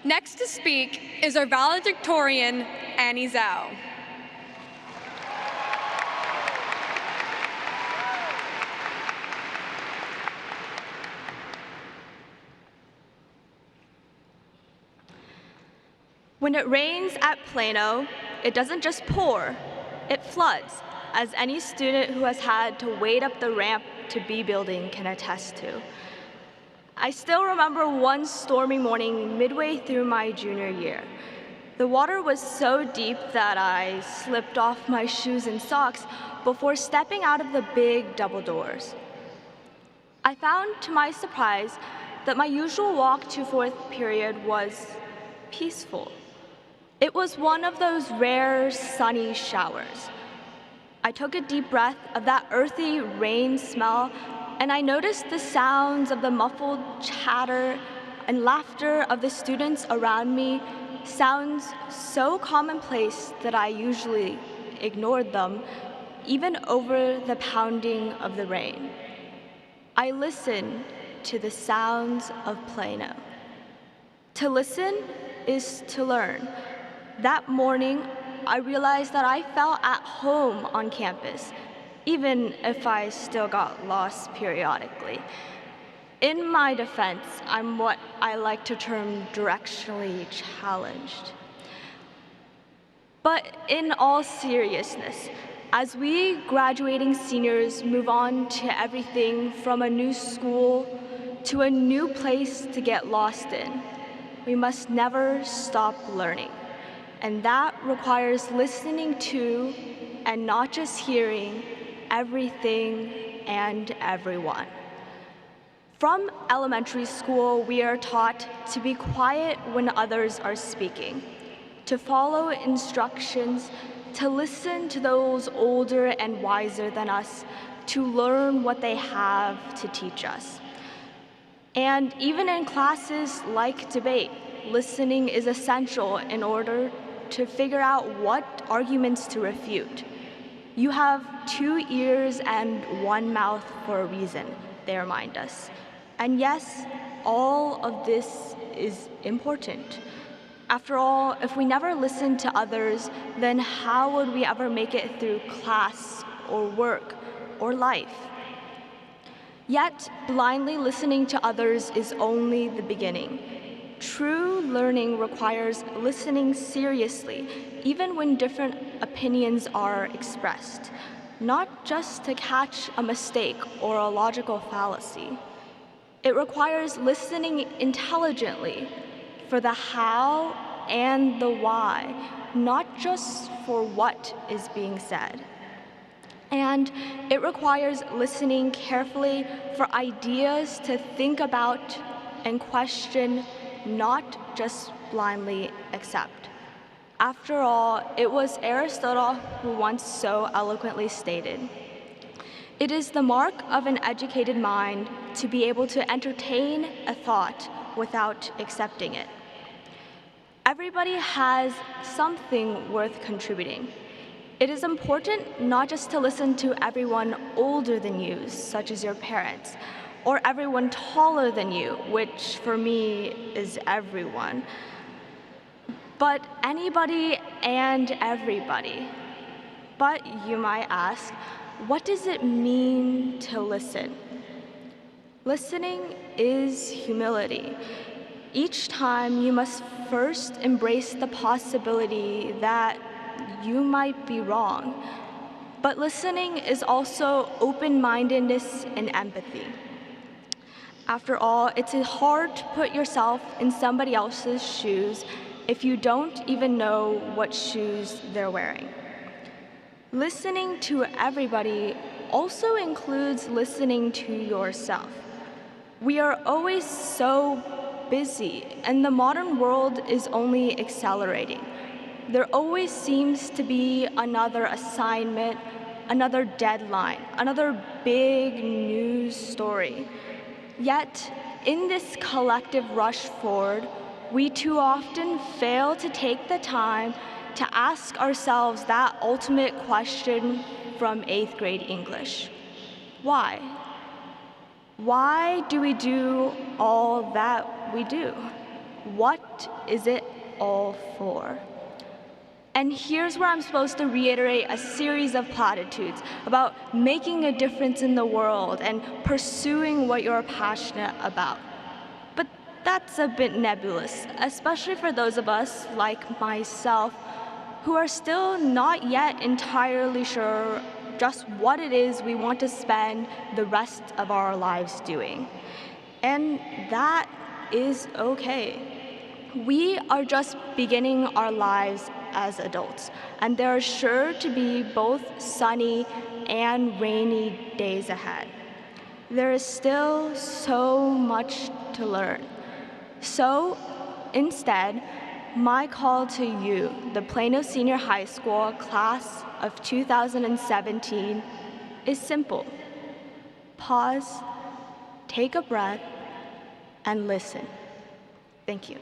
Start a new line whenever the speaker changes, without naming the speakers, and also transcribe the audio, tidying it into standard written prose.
Next to speak is our valedictorian, Annie Zhao.
When it rains at Plano, it doesn't just pour, it floods, as any student who has had to wade up the ramp to B building can attest to. I still remember one stormy morning midway through my junior year. The water was so deep that I slipped off my shoes and socks before stepping out of the big double doors. I found, to my surprise, that my usual walk to fourth period was peaceful. It was one of those rare sunny showers. I took a deep breath of that earthy rain smell, and I noticed the sounds of the muffled chatter and laughter of the students around me, sounds so commonplace that I usually ignored them, even over the pounding of the rain. I listened to the sounds of Plano. To listen is to learn. That morning, I realized that I felt at home on campus, even if I still got lost periodically. In my defense, I'm what I like to term directionally challenged. But in all seriousness, as we graduating seniors move on to everything from a new school to a new place to get lost in, we must never stop learning. And that requires listening to, and not just hearing, everything and everyone. From elementary school, we are taught to be quiet when others are speaking, to follow instructions, to listen to those older and wiser than us, to learn what they have to teach us. And even in classes like debate, listening is essential in order to figure out what arguments to refute. You have 2 ears and 1 mouth for a reason, they remind us. And yes, all of this is important. After all, if we never listen to others, then how would we ever make it through class or work or life? Yet, blindly listening to others is only the beginning. True learning requires listening seriously, even when different opinions are expressed, not just to catch a mistake or a logical fallacy. It requires listening intelligently for the how and the why, not just for what is being said. And it requires listening carefully for ideas to think about and question, not just blindly accept. After all, it was Aristotle who once so eloquently stated, "It is the mark of an educated mind to be able to entertain a thought without accepting it." Everybody has something worth contributing. It is important not just to listen to everyone older than you, such as your parents, or everyone taller than you, which for me is everyone, but anybody and everybody. But you might ask, what does it mean to listen? Listening is humility. Each time you must first embrace the possibility that you might be wrong. But listening is also open-mindedness and empathy. After all, it's hard to put yourself in somebody else's shoes if you don't even know what shoes they're wearing. Listening to everybody also includes listening to yourself. We are always so busy, and the modern world is only accelerating. There always seems to be another assignment, another deadline, another big news story. Yet, in this collective rush forward, we too often fail to take the time to ask ourselves that ultimate question from 8th grade English. Why? Why do we do all that we do? what is it all for? And here's where I'm supposed to reiterate a series of platitudes about making a difference in the world and pursuing what you're passionate about. But that's a bit nebulous, especially for those of us, like myself, who are still not yet entirely sure just what it is we want to spend the rest of our lives doing. And that is okay. We are just beginning our lives as adults, and there are sure to be both sunny and rainy days ahead. There is still so much to learn. So, instead, my call to you, the Plano Senior High School class of 2017, is simple. Pause, take a breath, and listen. Thank you.